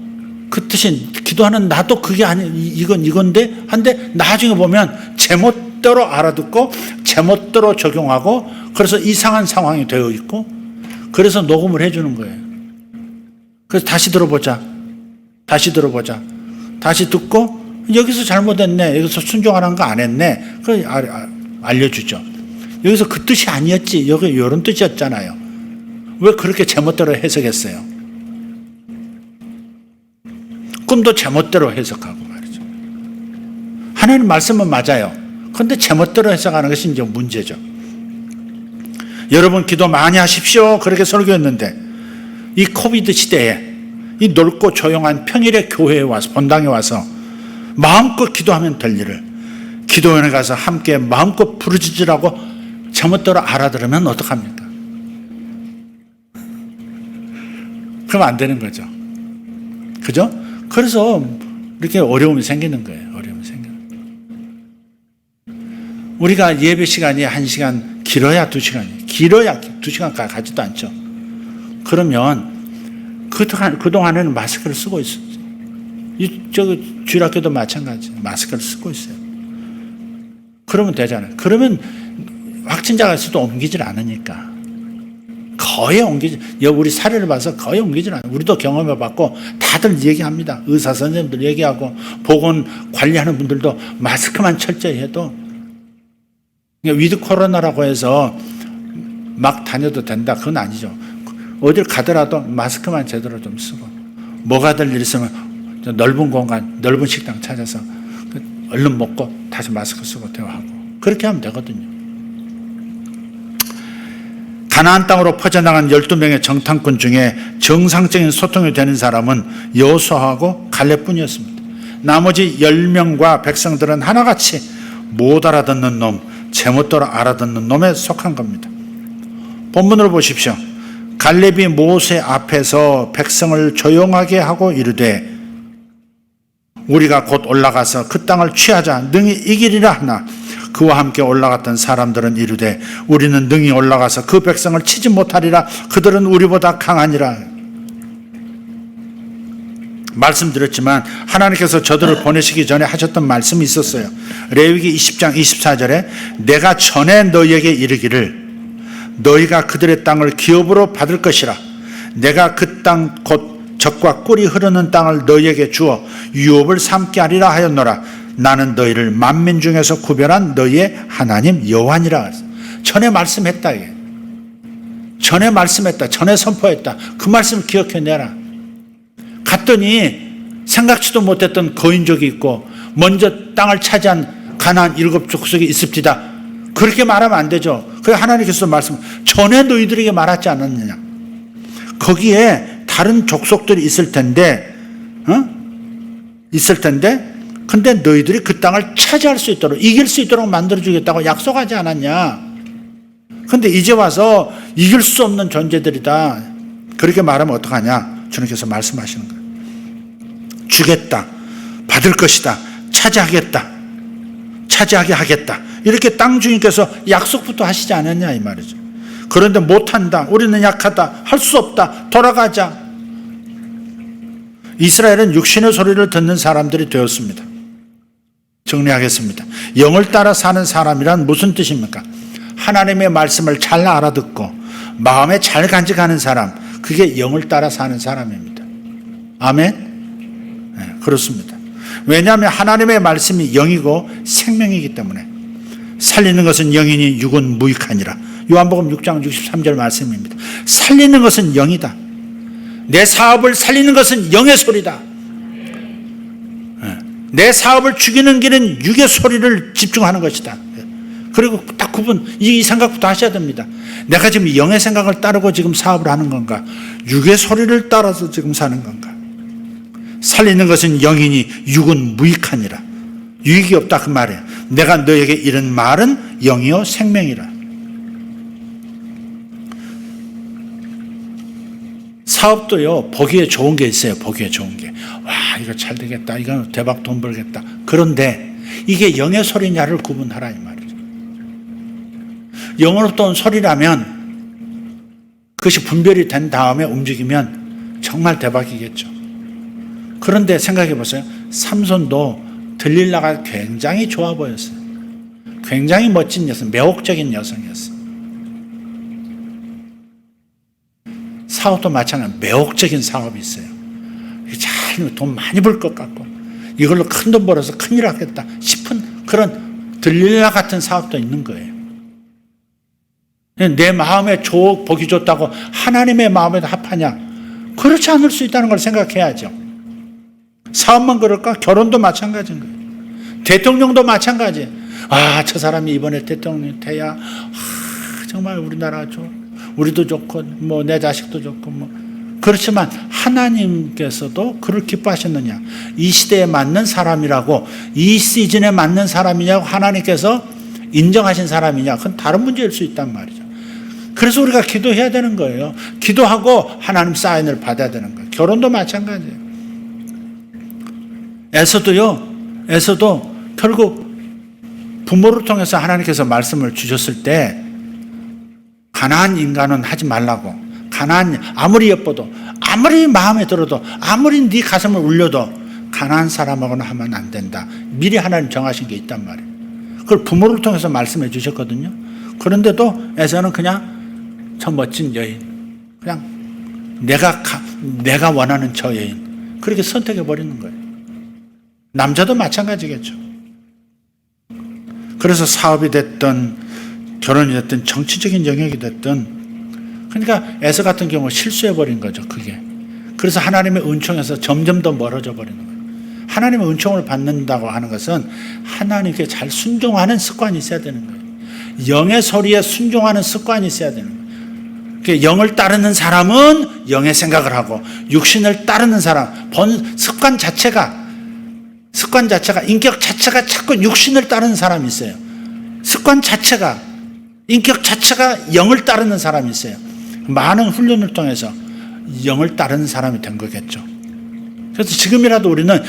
그 뜻이 기도하는 나도 그게 아니 이건데 한데 나중에 보면 제멋대로 알아듣고 제멋대로 적용하고 그래서 이상한 상황이 되어 있고 그래서 녹음을 해주는 거예요. 그래서 다시 들어보자. 다시 듣고 여기서 잘못했네. 여기서 순종하라는 거 안 했네. 그걸 알려주죠. 여기서 그 뜻이 아니었지. 여기 이런 뜻이었잖아요. 왜 그렇게 제멋대로 해석했어요? 꿈도 제멋대로 해석하고 말이죠. 하나님 말씀은 맞아요. 그런데 제멋대로 해석하는 것이 이제 문제죠. 여러분 기도 많이 하십시오. 그렇게 설교했는데 이 코비드 시대에 이 넓고 조용한 평일에 교회에 와서 본당에 와서 마음껏 기도하면 될 일을 기도원에 가서 함께 마음껏 부르짖으라고 제멋대로 알아들으면 어떡합니까? 그럼 안 되는 거죠. 그죠? 그래서 이렇게 어려움이 생기는 거예요. 우리가 예배 시간이 1시간, 길어야 2시간이에요. 길어야 2시간까지 가지도 않죠. 그러면 그동안에는 마스크를 쓰고 있었죠. 주일학교도 마찬가지. 마스크를 쓰고 있어요. 그러면 되잖아요. 그러면 확진자가 있어도 옮기질 않으니까. 거의 우리 사례를 봐서 거의 옮기질 않아요. 우리도 경험해봤고 다들 얘기합니다. 의사 선생님들 얘기하고 보건 관리하는 분들도 마스크만 철저히 해도 위드 코로나라고 해서 막 다녀도 된다. 그건 아니죠. 어딜 가더라도 마스크만 제대로 좀 쓰고 뭐가 될 일 있으면 넓은 공간, 넓은 식당 찾아서 얼른 먹고 다시 마스크 쓰고 대화하고 그렇게 하면 되거든요. 가나안 땅으로 퍼져나간 12명의 정탐꾼 중에 정상적인 소통이 되는 사람은 여호수아하고 갈렙뿐이었습니다. 나머지 10명과 백성들은 하나같이 못 알아듣는 놈, 제멋대로 알아듣는 놈에 속한 겁니다. 본문을 보십시오. 갈렙이 모세 앞에서 백성을 조용하게 하고 이르되 우리가 곧 올라가서 그 땅을 취하자 능히 이기리라 하나 그와 함께 올라갔던 사람들은 이르되 우리는 능히 올라가서 그 백성을 치지 못하리라. 그들은 우리보다 강하니라. 말씀드렸지만 하나님께서 저들을 보내시기 전에 하셨던 말씀이 있었어요. 레위기 20장 24절에 내가 전에 너희에게 이르기를 너희가 그들의 땅을 기업으로 받을 것이라. 내가 그 땅 곧 젖과 꿀이 흐르는 땅을 너희에게 주어 유업을 삼게 하리라 하였노라. 나는 너희를 만민 중에서 구별한 너희의 하나님 여호와니라. 전에 말씀했다. 이게. 전에 말씀했다. 전에 선포했다. 그 말씀 기억해내라. 갔더니 생각지도 못했던 거인족이 있고 먼저 땅을 차지한 가나안 7 족속이 있습니다. 그렇게 말하면 안 되죠. 그래서 하나님께서 말씀, 전에 너희들에게 말하지 않았느냐. 거기에 다른 족속들이 있을 텐데, 근데 너희들이 그 땅을 차지할 수 있도록, 이길 수 있도록 만들어주겠다고 약속하지 않았냐. 근데 이제 와서 이길 수 없는 존재들이다. 그렇게 말하면 어떡하냐. 주님께서 말씀하시는 거예요. 주겠다. 받을 것이다. 차지하겠다. 차지하게 하겠다. 이렇게 땅 주인께서 약속부터 하시지 않았냐 이 말이죠. 그런데 못한다. 우리는 약하다. 할 수 없다. 돌아가자. 이스라엘은 육신의 소리를 듣는 사람들이 되었습니다. 정리하겠습니다. 영을 따라 사는 사람이란 무슨 뜻입니까? 하나님의 말씀을 잘 알아듣고 마음에 잘 간직하는 사람, 그게 영을 따라 사는 사람입니다. 아멘? 네, 그렇습니다. 왜냐하면 하나님의 말씀이 영이고 생명이기 때문에. 살리는 것은 영이니 육은 무익하니라. 요한복음 6장 63절 말씀입니다. 살리는 것은 영이다. 내 사업을 살리는 것은 영의 소리다. 내 사업을 죽이는 길은 육의 소리를 집중하는 것이다. 그리고 딱 이 생각부터 하셔야 됩니다. 내가 지금 영의 생각을 따르고 지금 사업을 하는 건가? 육의 소리를 따라서 지금 사는 건가? 살리는 것은 영이니 육은 무익하니라. 유익이 없다 그 말이에요. 내가 너에게 이런 말은 영이요 생명이라. 사업도요, 보기에 좋은 게 있어요. 보기에 좋은 게. 와, 이거 잘 되겠다. 이거 대박 돈 벌겠다. 그런데 이게 영의 소리냐를 구분하라 이 말이죠. 영으로부터 온 소리라면 그것이 분별이 된 다음에 움직이면 정말 대박이겠죠. 그런데 생각해 보세요. 삼손도 들릴라가 굉장히 좋아 보였어요. 굉장히 멋진 여성, 매혹적인 여성이었어요. 사업도 마찬가지로 매혹적인 사업이 있어요. 잘 돈 많이 벌 것 같고 이걸로 큰 돈 벌어서 큰일 하겠다 싶은 그런 들릴라 같은 사업도 있는 거예요. 내 마음에 보기 좋다고 하나님의 마음에도 합하냐? 그렇지 않을 수 있다는 걸 생각해야죠. 사업만 그럴까? 결혼도 마찬가지인 거예요. 대통령도 마찬가지. 아, 저 사람이 이번에 대통령이 돼야 정말 우리나라 우리도 좋고 뭐 내 자식도 좋고 뭐 그렇지만 하나님께서도 그를 기뻐하셨느냐? 이 시대에 맞는 사람이라고, 이 시즌에 맞는 사람이냐고 하나님께서 인정하신 사람이냐? 그건 다른 문제일 수 있단 말이죠. 그래서 우리가 기도해야 되는 거예요. 기도하고 하나님 사인을 받아야 되는 거예요. 결혼도 마찬가지예요. 에서도 결국 부모를 통해서 하나님께서 말씀을 주셨을 때 가난한 인간은 하지 말라고. 가난한 아무리 예뻐도 아무리 마음에 들어도 아무리 네 가슴을 울려도 가난한 사람하고는 하면 안 된다. 미리 하나님 정하신 게 있단 말이에요. 그걸 부모를 통해서 말씀해 주셨거든요. 그런데도 에서는 그냥 저 멋진 여인, 그냥 내가 원하는 저 여인 그렇게 선택해 버리는 거예요. 남자도 마찬가지겠죠. 그래서 사업이 됐든 결혼이 됐든 정치적인 영역이 됐든, 그러니까 에서 같은 경우 실수해 버린 거죠. 그게. 그래서 하나님의 은총에서 점점 더 멀어져 버리는 거예요. 하나님의 은총을 받는다고 하는 것은 하나님께 잘 순종하는 습관이 있어야 되는 거예요. 영의 소리에 순종하는 습관이 있어야 되는 거예요. 영을 따르는 사람은 영의 생각을 하고, 육신을 따르는 사람, 습관 자체가 인격 자체가 자꾸 육신을 따르는 사람이 있어요. 습관 자체가, 인격 자체가 영을 따르는 사람이 있어요. 많은 훈련을 통해서 영을 따르는 사람이 된 거겠죠. 그래서 지금이라도 우리는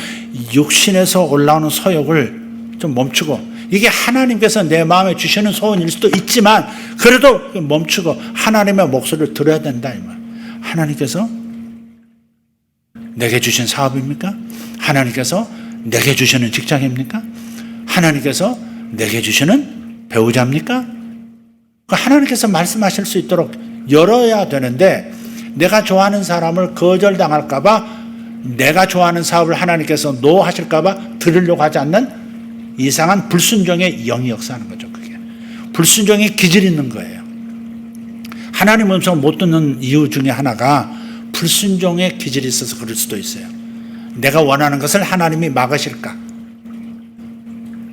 육신에서 올라오는 소욕을 좀 멈추고, 이게 하나님께서 내 마음에 주시는 소원일 수도 있지만 그래도 멈추고 하나님의 목소리를 들어야 된다 이 말. 하나님께서 내게 주신 사업입니까? 하나님께서 내게 주시는 직장입니까? 하나님께서 내게 주시는 배우자입니까? 하나님께서 말씀하실 수 있도록 열어야 되는데, 내가 좋아하는 사람을 거절당할까봐, 내가 좋아하는 사업을 하나님께서 노 하실까봐 들으려고 하지 않는 이상한 불순종의 영이 역사하는 거죠. 그게 불순종의 기질이 있는 거예요. 하나님 음성을 못 듣는 이유 중에 하나가 불순종의 기질이 있어서 그럴 수도 있어요. 내가 원하는 것을 하나님이 막으실까?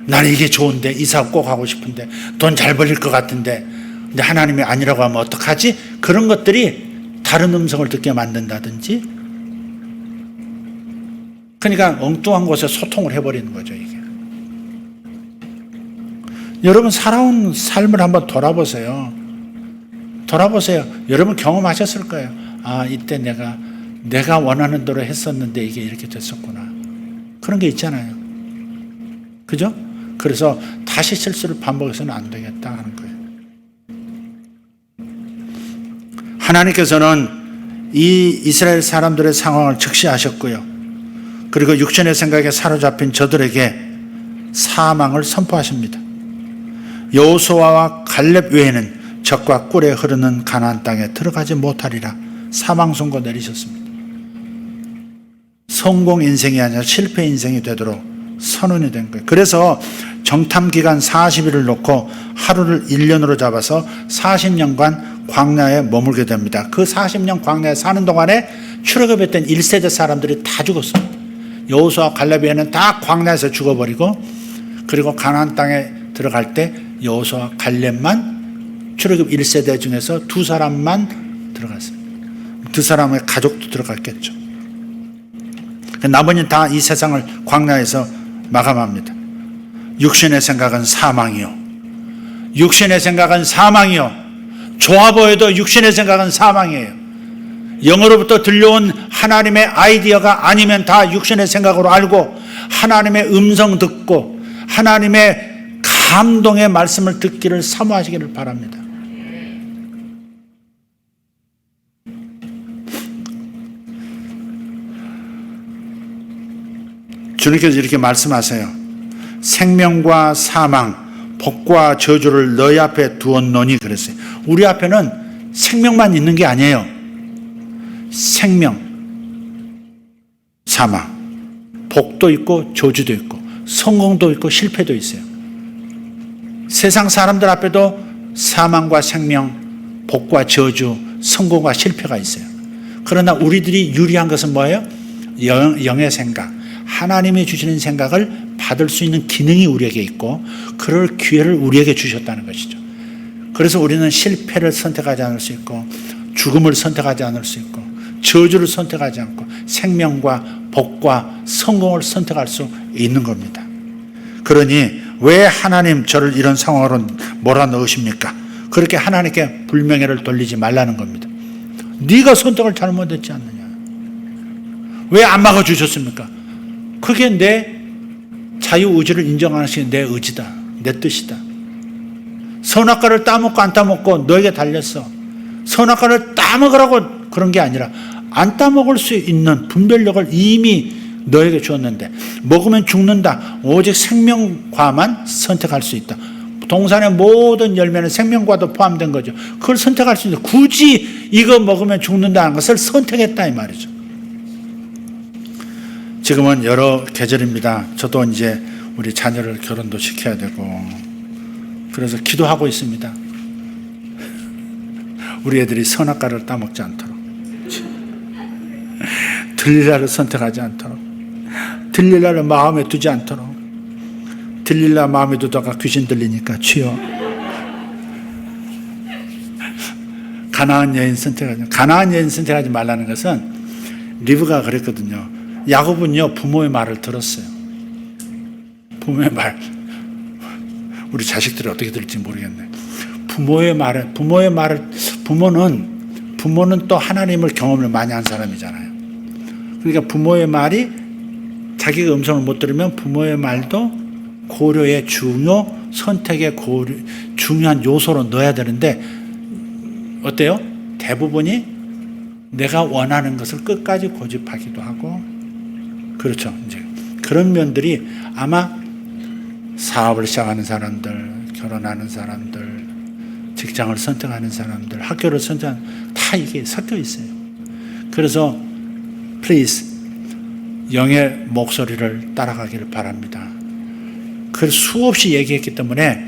나는 이게 좋은데, 이 사업 꼭 하고 싶은데, 돈 잘 벌릴 것 같은데, 근데 하나님이 아니라고 하면 어떡하지? 그런 것들이 다른 음성을 듣게 만든다든지, 그러니까 엉뚱한 곳에 소통을 해버리는 거죠, 이게. 여러분, 살아온 삶을 한번 돌아보세요. 여러분 경험하셨을 거예요. 아, 이때 내가 원하는 대로 했었는데 이게 이렇게 됐었구나. 그런 게 있잖아요. 그죠? 그래서 다시 실수를 반복해서는 안 되겠다 하는 거예요. 하나님께서는 이 이스라엘 사람들의 상황을 즉시하셨고요. 그리고 육신의 생각에 사로잡힌 저들에게 사망을 선포하십니다. 여호수아와 갈렙 외에는 적과 꿀에 흐르는 가나안 땅에 들어가지 못하리라 사망 선고 내리셨습니다. 성공 인생이 아니라 실패 인생이 되도록 선언이 된 거예요. 그래서 정탐 기간 40일을 놓고 하루를 1년으로 잡아서 40년간 광야에 머물게 됩니다. 그 40년 광야에 사는 동안에 출애굽했던 1세대 사람들이 다 죽었어요. 여호수아 갈렙에는 다 광야에서 죽어버리고, 그리고 가나안 땅에 들어갈 때 여호수아 갈렙만 출애굽 1세대 중에서 2사람만 들어갔어요. 2사람의 가족도 들어갔겠죠. 나머지는 다 이 세상을 광야에서 마감합니다. 육신의 생각은 사망이요. 육신의 생각은 사망이요. 좋아 보여도 육신의 생각은 사망이에요. 영으로부터 들려온 하나님의 아이디어가 아니면 다 육신의 생각으로 알고, 하나님의 음성 듣고 하나님의 감동의 말씀을 듣기를 사모하시기를 바랍니다. 주님께서 이렇게 말씀하세요. 생명과 사망, 복과 저주를 너희 앞에 두었노니 그랬어요. 우리 앞에는 생명만 있는 게 아니에요. 생명, 사망, 복도 있고 저주도 있고 성공도 있고 실패도 있어요. 세상 사람들 앞에도 사망과 생명, 복과 저주, 성공과 실패가 있어요. 그러나 우리들이 유리한 것은 뭐예요? 영의 생각, 하나님이 주시는 생각을 받을 수 있는 기능이 우리에게 있고, 그럴 기회를 우리에게 주셨다는 것이죠. 그래서 우리는 실패를 선택하지 않을 수 있고, 죽음을 선택하지 않을 수 있고, 저주를 선택하지 않고 생명과 복과 성공을 선택할 수 있는 겁니다. 그러니 왜 하나님 저를 이런 상황으로 몰아넣으십니까? 그렇게 하나님께 불명예를 돌리지 말라는 겁니다. 네가 선택을 잘못했지 않느냐? 왜 안 막아주셨습니까? 그게 내 자유의지를 인정하시는 내 의지다, 내 뜻이다. 선악과를 따먹고 안 따먹고 너에게 달렸어. 선악과를 따먹으라고 그런 게 아니라 안 따먹을 수 있는 분별력을 이미 너에게 주었는데, 먹으면 죽는다, 오직 생명과만 선택할 수 있다. 동산의 모든 열매는 생명과도 포함된 거죠. 그걸 선택할 수 있는데 굳이 이거 먹으면 죽는다는 것을 선택했다 이 말이죠. 지금은 여러 계절입니다. 저도 이제 우리 자녀를 결혼도 시켜야 되고, 그래서 기도하고 있습니다. 우리 애들이 선악과를 따먹지 않도록, 들릴라를 선택하지 않도록, 들릴라를 마음에 두지 않도록. 들릴라 마음에 두다가 귀신 들리니까 주여, 가나안 여인 선택하지 말라는 것은, 리브가 그랬거든요. 야곱은요 부모의 말을 들었어요. 부모의 말, 우리 자식들이 어떻게 들을지 모르겠네. 부모는 또 하나님을 경험을 많이 한 사람이잖아요. 그러니까 부모의 말이, 자기가 음성을 못 들으면 부모의 말도 고려의 선택의 중요한 요소로 넣어야 되는데, 어때요? 대부분이 내가 원하는 것을 끝까지 고집하기도 하고, 그렇죠. 이제 그런 면들이 아마 사업을 시작하는 사람들, 결혼하는 사람들, 직장을 선택하는 사람들, 학교를 선택하는, 다 이게 섞여 있어요. 그래서 please 영의 목소리를 따라가기를 바랍니다. 그 수없이 얘기했기 때문에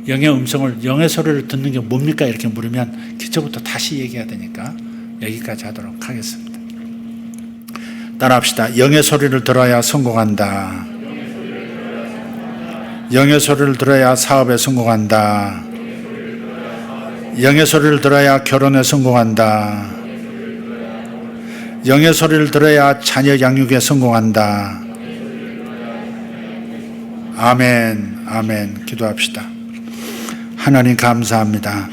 영의 음성을, 영의 소리를 듣는 게 뭡니까? 이렇게 물으면 기초부터 다시 얘기해야 되니까 여기까지 하도록 하겠습니다. 따라합시다. 영의 소리를 들어야 성공한다. 영의 소리를 들어야 사업에 성공한다. 영의 소리를 들어야 결혼에 성공한다. 영의 소리를 들어야 자녀 양육에 성공한다. 아멘, 아멘. 기도합시다. 하나님 감사합니다.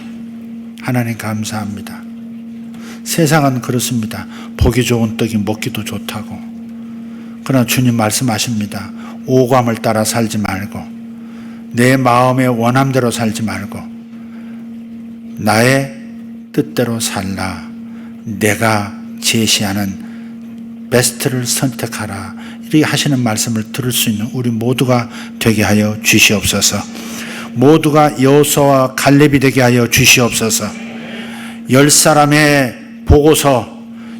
하나님 감사합니다. 세상은 그렇습니다. 보기 좋은 떡이 먹기도 좋다고. 그러나 주님 말씀하십니다. 오감을 따라 살지 말고, 내 마음의 원함대로 살지 말고, 나의 뜻대로 살라. 내가 제시하는 베스트를 선택하라. 이렇게 하시는 말씀을 들을 수 있는 우리 모두가 되게 하여 주시옵소서. 모두가 여호수아와 갈렙이 되게 하여 주시옵소서. 10사람의 보고서,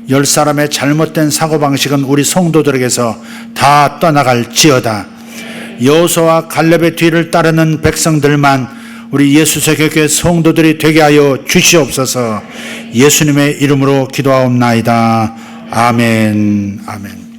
10사람의 잘못된 사고방식은 우리 성도들에게서 다 떠나갈지어다. 여호수아와 갈렙의 뒤를 따르는 백성들만 우리 예수의 교회 성도들이 되게 하여 주시옵소서. 예수님의 이름으로 기도하옵나이다. 아멘. 아멘.